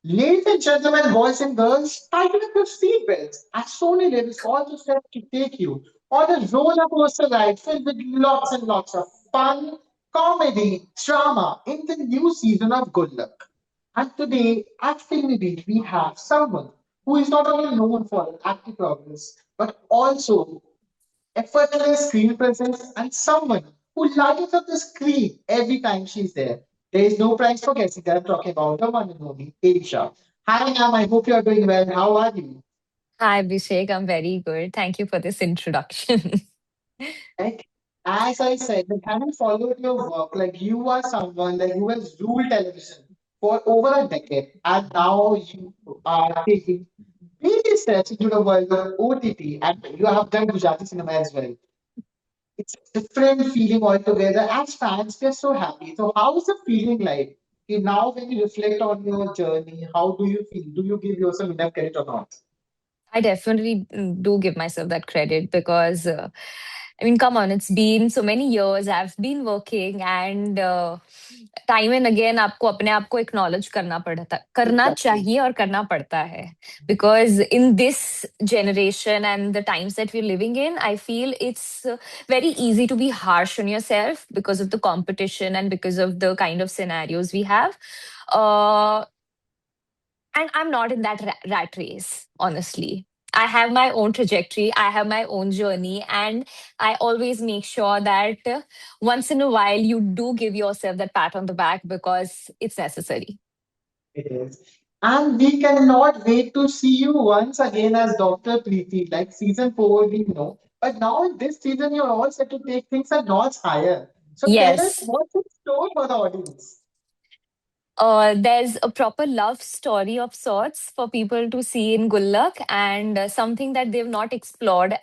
Ladies and gentlemen, boys and girls, tighten up your seatbelts as Sony Live all the set to take you on a roller coaster ride filled with lots and lots of fun, comedy, drama in the new season of Good Luck. And today at Filmy Beat, we have someone who is not only known for acting progress, but also effortless screen presence, and someone who lights up the screen every time she's there. There is no price for guessing that I'm talking about the one and only Aisha. Hi, ma'am. I hope you're doing well. How are you? Hi, Abhishek. I'm very good. Thank you for this introduction. Like, as I said, like, having followed your work, like you are someone like who has ruled television for over a decade, and now you are taking baby steps into the world of OTT, and you have done Gujarati cinema as well. It's a different feeling altogether. As fans, we're so happy. So, how is the feeling like? Okay, now, when you reflect on your journey, how do you feel? Do you give yourself enough credit or not? I definitely do give myself that credit because, I mean, come on, it's been so many years. I've been working, and time and again, आपको अपने आप को acknowledge करना Exactly. चाहिए और करना पड़ता है. Because in this generation and the times that we're living in, I feel it's very easy to be harsh on yourself because of the competition and because of the kind of scenarios we have. Uh, and I'm not in that rat race, honestly. I have my own trajectory, I have my own journey, and I always make sure that once in a while you do give yourself that pat on the back because it's necessary. It is. And we cannot wait to see you once again as Dr. Preeti, like season 4, we know. But now in this season, you're all set to take things a notch higher. So tell us Yes. what's in store for the audience. There's a proper love story of sorts for people to see in Gullak, and something that they've not explored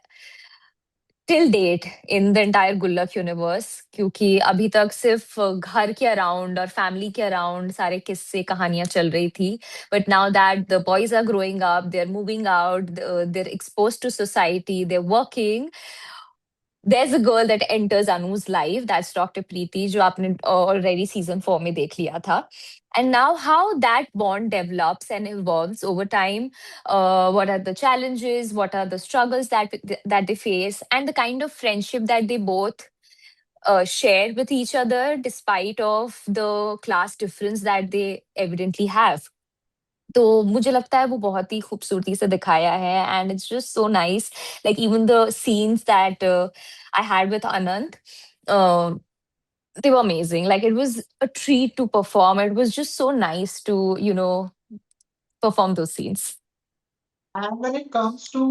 till date in the entire Gullak universe क्योंकि अभी तक सिर्फ घर के around और family के around सारे किस्से कहानियां चल रही थी but now that the boys are growing up they are moving out they are expose to society they are working there's a girl that enters Anu's life. That's Dr. Preeti, जो आपने already season 4 में देख लिया था. And now how that bond develops and evolves over time. What are the challenges? What are the struggles that they face? And the kind of friendship that they both share with each other, despite of the class difference that they evidently have. तो मुझे लगता है वो बहुत ही खूबसूरती से दिखाया है and it's just so nice like even the scenes that I had with Anant they were amazing like it was a treat to perform it was just so nice to perform those scenes. And when it comes to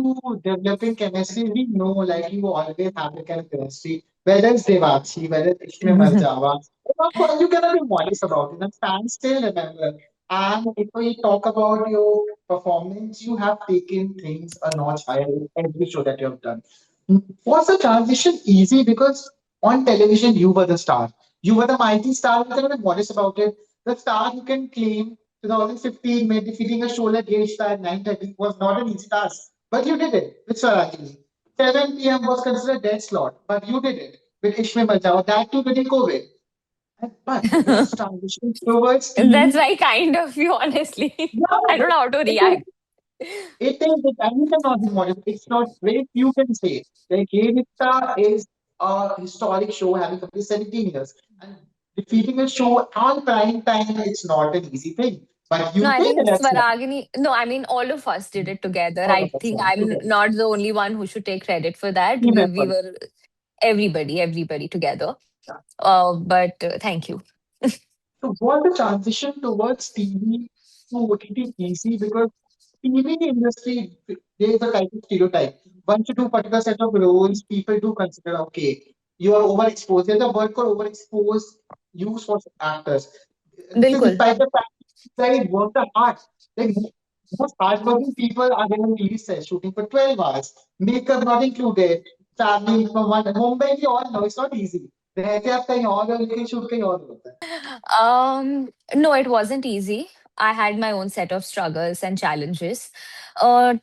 developing chemistry, we know like you always have a kind of chemistry, whether it's Devachi, whether it's Ishme Marjawa. Of course, you cannot be modest about it. And fans still remember. And if we talk about your performance, you have taken things a notch higher in every show that you have done. Was the transition easy? Because on television, you were the star. You were the mighty star. You cannot be modest about it. The star you can claim 2015 made defeating a show like Gate Star at 9:30 was not an easy task. But you did it with Sarajini. 7 p.m. was considered dead slot, but you did it with Ishme Maljawa. That too during COVID. But this transition towards That's TV, very kind of you honestly. I yeah, don't know how to it is, react. you cannot be modest. It's not very few can say. Like Gate Star is a historic show having completed 17 years. And defeating a show on prime time, it's not an easy thing. But No, you I did think it, that's what. Swaragini. No, I mean all of us did it together. All of I us think want I'm together. not the only one who should take credit for that. Team We effort. were everybody together. Yeah. But thank you. So was the transition towards TV to OTT easy? Because TV industry, there is a type of stereotype. Once you do particular set of roles, people do consider, okay, you are overexposed. There's a word called overexposed use for actors. This is बिल्कुल. despite the fact that they work the hard. Like most hardworking people are there on TV sets shooting for 12 hours, makeup not included, traveling from one Mumbai, we all know it's not easy. रहते आप कहीं और हो लेकिन shoot कहीं और होता है. No, it wasn't easy. I had my own set of struggles and challenges.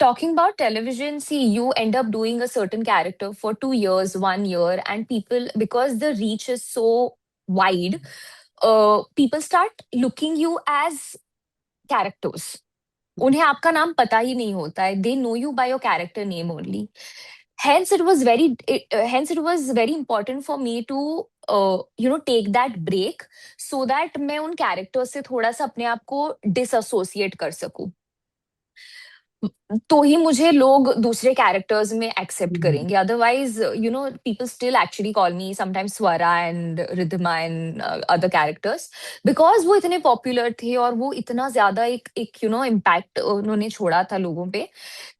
Talking about television, see, you end up doing a certain character for 2 years, 1 year, and people, because the reach is so wide, people start looking you as characters, उन्हें आपका नाम पता ही नहीं होता है, they know you by your character name only. Hence it was very important for me to take that break, so that मैं उन characters से थोड़ा सा अपने आप को डिसएसोसिएट कर सकूं, तो ही मुझे लोग दूसरे कैरेक्टर्स में एक्सेप्ट Mhm. करेंगे. Otherwise people still actually call me sometimes Swara and Riddhima and other characters, because वो इतने पॉपुलर थे और वो इतना ज्यादा एक एक इम्पैक्ट उन्होंने छोड़ा था लोगों पे.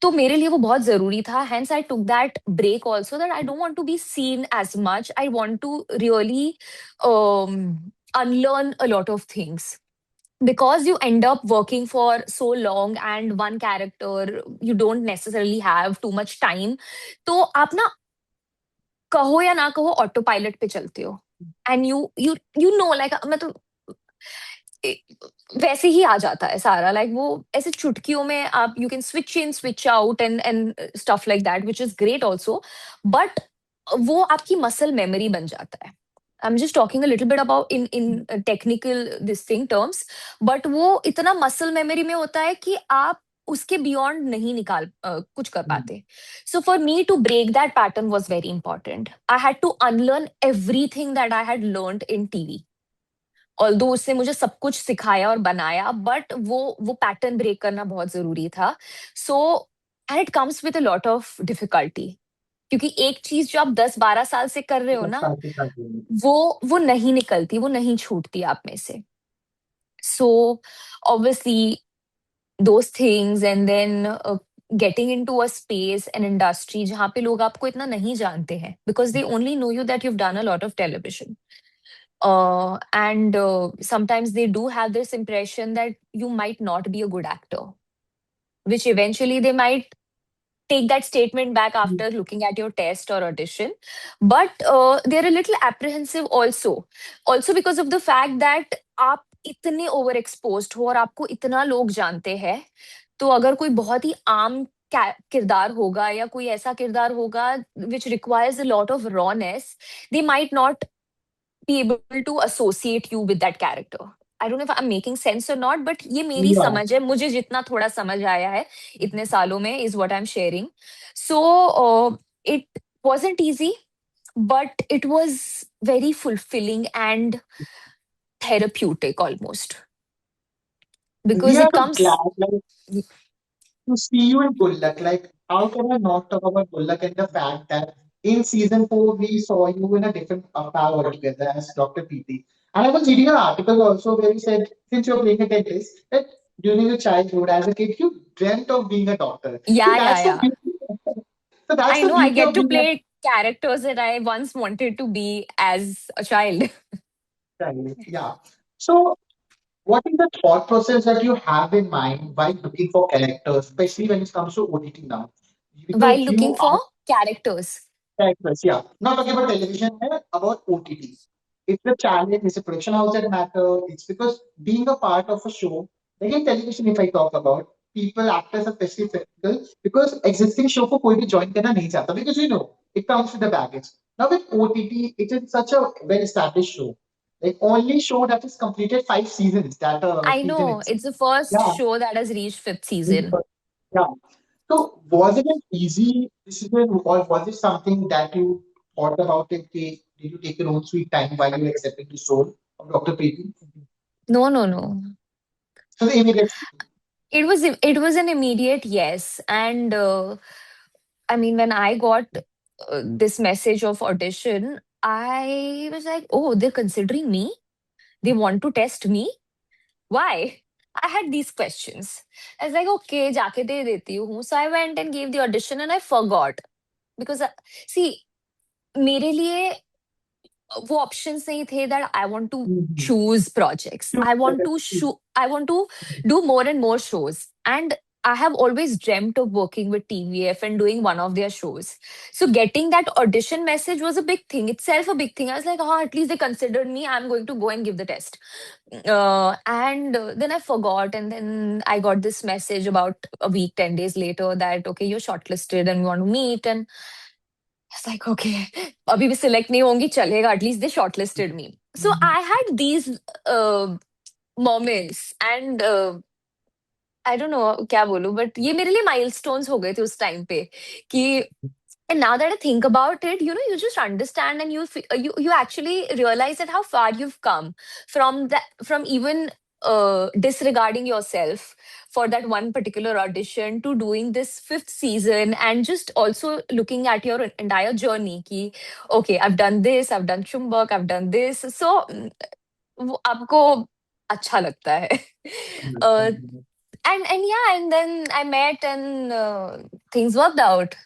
तो मेरे लिए वो बहुत जरूरी था. Hence I took that break also, that I don't want to be seen as much. I want to really unlearn a lot of things, because you end up working for so long and one character, you don't necessarily have too much time. तो आप ना, कहो या ना कहो, auto pilot पे चलते हो. एंड यू नो लाइक, मैं तो वैसे ही आ जाता है सारा. लाइक वो ऐसे चुटकियों में आप, you can switch in switch out and stuff like that, which is great also. But वो आपकी मसल मेमोरी बन जाता है. I am just talking a little bit about in technical this thing terms. But वो इतना muscle memory में होता है कि आप उसके बियॉन्ड नहीं कुछ कर Mhm. पाते. So for me to break that pattern was very important. I had to unlearn everything that I had learned in TV. Although उससे मुझे सब कुछ सिखाया और बनाया, बट वो पैटर्न ब्रेक करना बहुत जरूरी था. So and it comes with a lot of difficulty, क्योंकि एक चीज जो आप 10-12 साल से कर रहे हो That's ना, something I do. वो नहीं निकलती, वो नहीं छूटती आप में से. So obviously those things, and then getting into a space, an industry जहाँ पे लोग आपको इतना नहीं जानते हैं, because they only know you that you've done a lot of television. And sometimes they do have this impression that you might not be a good actor, which eventually they might take that statement back after looking at your test or audition. But they're a little apprehensive also because of the fact that आप इतने over exposed हो और आपको इतना लोग जानते हैं. तो अगर कोई बहुत ही आम किरदार होगा, या कोई ऐसा किरदार होगा which requires a lot of rawness, they might not be able to associate you with that character. I don't know if I'm making sense or not, but ये मेरी Yeah. समझ है, मुझे जितना थोड़ा समझ आया है इतने सालों में, is what I'm sharing. So it wasn't easy, but it was very fulfilling and therapeutic almost, We because are it comes. glad, like, to see you in Gullak. Like, how can I not talk about Gullak and the fact that in season 4 we saw you in a different avatar altogether as Dr. PT. And I was reading an article also where you said, since you're playing a dentist, that during your childhood as a kid, you dreamt of being a doctor. See, Yeah, yeah, that's the yeah. beauty. So that's I the know I beauty get of to being a play characters that I once wanted to be as a child. child. Yeah. So what is the thought process that you have in mind while looking for characters, especially when it comes to OTT now? While Because looking you for are characters. characters, yeah. Not talking about television here, about OTT. It's the challenge, it's the production house that matter. It's because being a part of a show, like in television, if I talk about, people, actors are especially skeptical because existing show for कोई भी join करना नहीं चाहता because you know it comes with the baggage. Now with OTT, it is such a well-established show. Like only show that has completed 5 seasons that I season know itself. it's the first Yeah. show that has reached fifth season. Yeah. So was it an easy decision or was it something that you thought about it? Did you take your own sweet time while you were accepting the role of Dr. Preeti? No, no, no. So the immediate It was an immediate yes. And I mean, when I got this message of audition, I was like, oh, they're considering me. They want to test me. Why? I had these questions. I was like, okay, जाके दे देती हूँ. So I went and gave the audition and I forgot because see, मेरे लिए वो options नहीं थे that I want to Mhm. choose projects. I want to do more and more shows. And I have always dreamt of working with TVF and doing one of their shows. So getting that audition message was a big thing, itself a big thing. I was like, oh, at least they considered me. I'm going to go and give the test. And then I forgot. And then I got this message about a week, 10 days later that, okay, you're shortlisted and we want to meet. And it's like, okay, अभी भी select नहीं होंगी चलेगा. At least they shortlisted me. So I had these uh, moments, and I don't know क्या बोलूं, but ये मेरे लिए माइलस्टोन्स हो गए थे उस टाइम पे कि and now that I think about it, you just understand and you actually realize that how far you've come from even disregarding yourself for that one particular audition to doing this fifth season and just also looking at your entire journey ki okay, I've done this, I've done Chumbak, I've done this. So वो आपको अच्छा लगता है. uh, and yeah, and then I met and things worked out.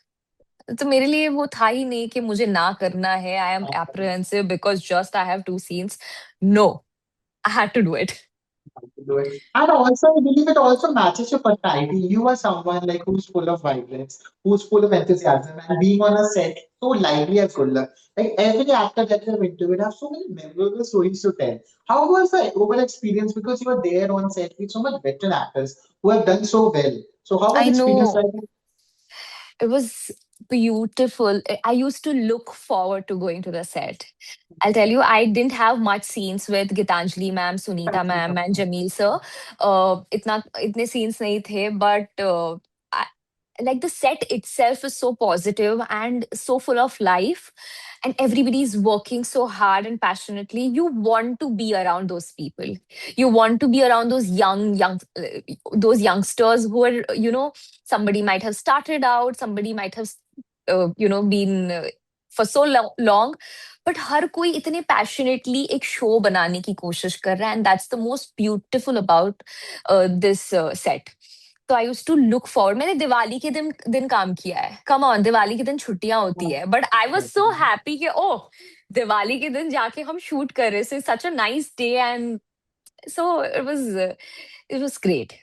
तो मेरे लिए वो था ही नहीं कि मुझे ना करना है. I am apprehensive because just I have two scenes. No, I had to do it. To do it. And also, I believe it also matches your personality. You are someone like who's full of vibrance, who's full of enthusiasm, and being on a set so lively as Gulla. Like every actor that you have interviewed have so many memorable stories to tell. How was the overall experience? Because you were there on set with so much veteran actors who have done so well. So how was I the experience know. like? It was beautiful. I used to look forward to going to the set. I'll tell you, I didn't have much scenes with Gitanjali ma'am, Sunita ma'am, and Jameel sir. Itne scenes nahi the, but I, like the set itself is so positive and so full of life, and everybody's working so hard and passionately. You want to be around those people. You want to be around those those youngsters who are, somebody might have started out, somebody might have been for so long, but हर कोई इतने passionately एक show बनाने की कोशिश कर रहा है, and that's the most beautiful about this set. तो आई यूज टू लुक फॉरवर्ड. मैंने दिवाली के दिन काम किया है. कम ऑन, दिवाली के दिन छुट्टियां होती है, but I was so happy कि ओह, दिवाली के दिन जाके हम शूट कर रहे. So such a nice day and so it was great.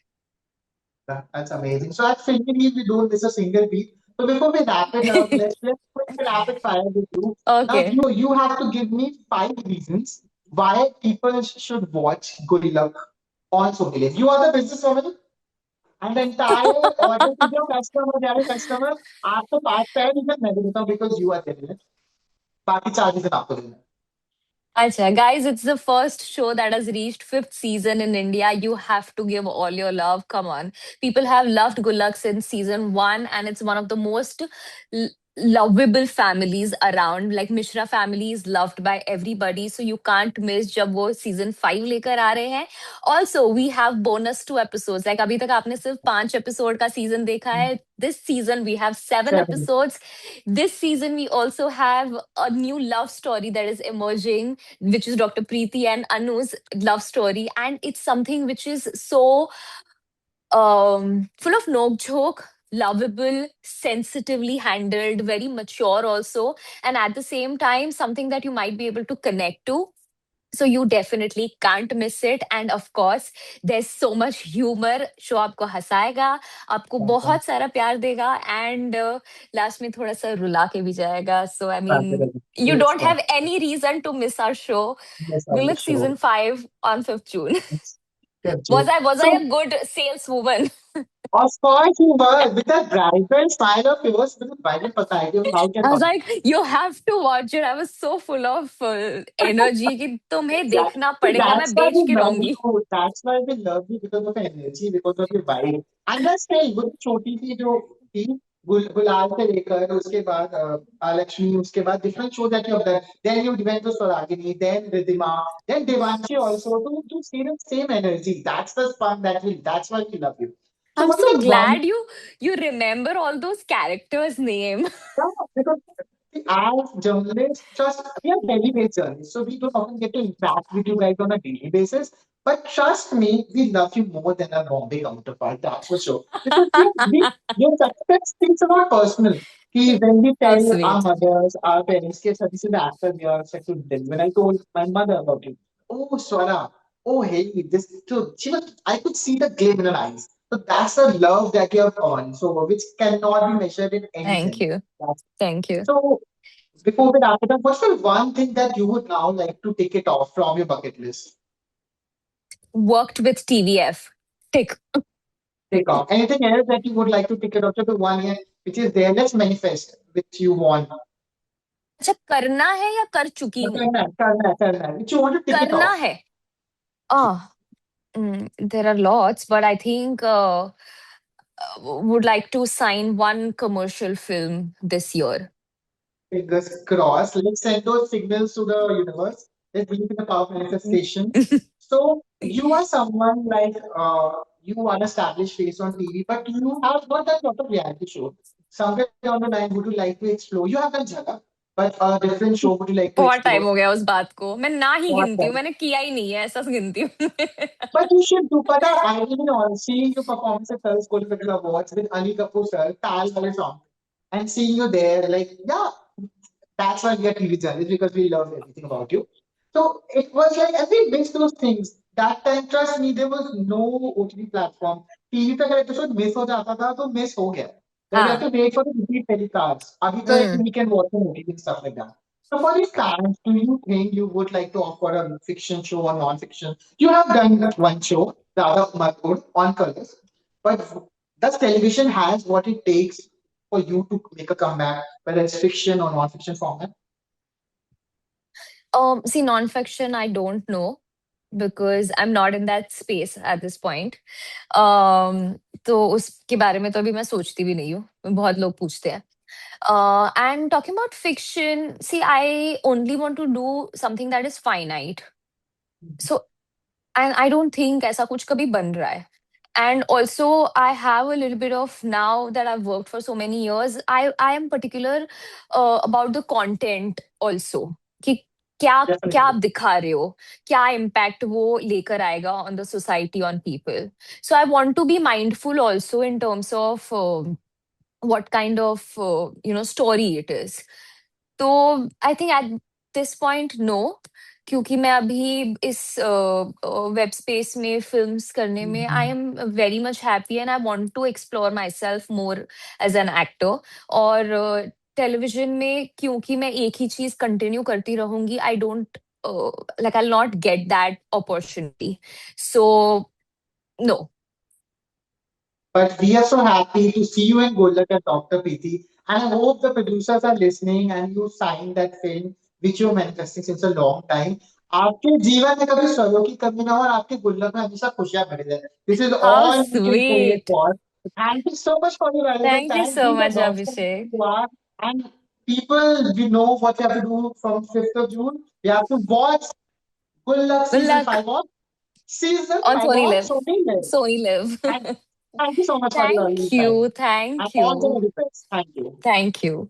That's amazing. So at Filmy we don't miss a single beat. So before we wrap it up, let's quick rapid fire with you. Now Okay. you have to give me 5 reasons why people should watch Good Luck on Sony Live. You are the businesswoman and the entire audience is your customer, they are your customer. आपको 5 reason मैं भी देता हूँ because you are there. बाकी 4 reason आपको देना है. Acha, guys, it's the first show that has reached fifth season in India. You have to give all your love. Come on. People have loved Gulak since season one, and it's one of the most lovable families around. Like Mishra family is loved by everybody, so you can't miss जब वो season 5 लेकर आ रहे हैं. Also, we have bonus 2 episodes. Like अभी तक आपने सिर्फ 5 episode का season देखा है. This season we have 7 7. episodes. This season we also have a new love story that is emerging, which is Dr. Preeti and Anu's love story. And it's something which is so full of nok joke, lovable, sensitively handled, very mature also. And at the same time, something that you might be able to connect to. So you definitely can't miss it. And of course, there's so much humor. Show आपको हंसाएगा, आपको बहुत सारा प्यार देगा, and last में थोड़ा सा रुला के भी जाएगा. So I mean, you Great don't stuff. have any reason to miss our show. Yes, on the Gulak show. season 5 on 5th June. Yes, Was I so a good saleswoman? of course you were with that brighter smile of yours, with the vibrant personality of how can I was not. like, you have to watch it. I was so full of energy कि तुम्हें Exactly. देखना So पड़ेगा, मैं that's why बेच we के love रहूंगी. you. That's why we love you because of your energy, because of your vibe. And just say वो छोटी सी जो थी गुलाल से लेकर उसके बाद लक्ष्मी उसके बाद different shows that you have done. Then you went to Swaragini, then Ridhima, then Devanshi also to see the same energy. That's the fun that's why we love you. So I'm what is so that one? glad you remember all those characters' name. Yeah, because as journalists, just we are daily-based journalists, so we don't often get to interact with you guys on a daily basis. But trust me, we love you more than our Bombay counterpart, that's for sure. Because your success things are not personal. When we How tell our sweet. mothers, our parents, कि अच्छा, this is the actor we are set to tell. When I told my mother about it, oh Swara, oh hey, this too. I could see the gleam in her eyes. So that's the love that you have earned, so which cannot be measured in Thank anything. you. Thank you. So before we wrap it up, what's the one thing that you would now like to take it off from your bucket list? Worked with TVF. Tick. Take off. Anything else that you would like to take it off to the 1 year which is there? Let's manifest which you want. अच्छा, करना है या कर चुकी हूँ? करना है, which you want to take it करना off. है. Ah. There are lots, but I think would like to sign one commercial film this year. Fingers crossed. Let's send those signals to the universe. Let's believe in the power of manifestation. So you are someone like you are an established face on TV, but you have not done a lot of reality show. Somewhere down the line, would you like to explore? You have done Jagga, but a different show would you like to बहुत time explore? हो गया उस बात को, मैं ना ही What गिनती हूँ, else? मैंने किया ही नहीं है, ऐसा गिनती हूँ But you should do, Pata. I really on seeing your performance at First Golden Awards with Ali Kapoor sir, Tal Wale song, and seeing you there, like, yeah, that's why we are TV journalists because we love everything about you. So it was like, and we missed those things. That time, trust me, there was no OTT platform. TV पे अगर episode miss हो जाता था तो miss हो गया. Then we have हाँ. to wait for the repeat telecasts. अभी तो एक Mm. we can watch on OTT and stuff like that. So for these fans, do you think you would like to offer a fiction show or non-fiction? You have done one show, Radha Marpur, on Colors, but does television has what it takes for you to make a comeback, whether it's fiction or non-fiction format? See, non-fiction, I don't know because I'm not in that space at this point. तो उसके बारे में तो अभी मैं सोचती भी नहीं हूँ. बहुत लोग पूछते हैं. And talking about fiction, see, I only want to do something that is finite. So, and I don't think ऐसा कुछ कभी बन रहा है. And also, I have a little bit of now that I've worked for so many years. I am particular about the content also. कि क्या क्या Definitely. आप दिखा रहे हो, क्या impact वो लेकर आएगा on the society, on people. So I want to be mindful also in terms of what kind of story it is. तो I think at this point no, क्योंकि मैं अभी इस वेब स्पेस में फिल्म्स करने में I Mhm. Am very much happy and I want to explore myself more as an actor. और television में क्योंकि मैं एक ही चीज कंटिन्यू करती रहूंगी, I don't like I'll not get that opportunity. So no. But we are so happy to see you in Golak and Dr. Preeti. And I hope the producers are listening and you signed that film which you're manifesting since a long time. आपके जीवन में कभी स्वरों की कमी ना हो और आपके गुल्लक में हमेशा खुशियां भरी रहे. This is How all we can say it sweet. for. Thank you so much for your valuable Thank you time. so Be the much, doctor Abhishek. you are. And people, we know what you have to do from 5th of June. We have to watch Gullak Good season luck 5 on season on 5 Sony on Live. Sony Live. Sony Live. And thank you so much for your Thank valuable time. you. And Thank all the you. very best. Thank you. Thank you.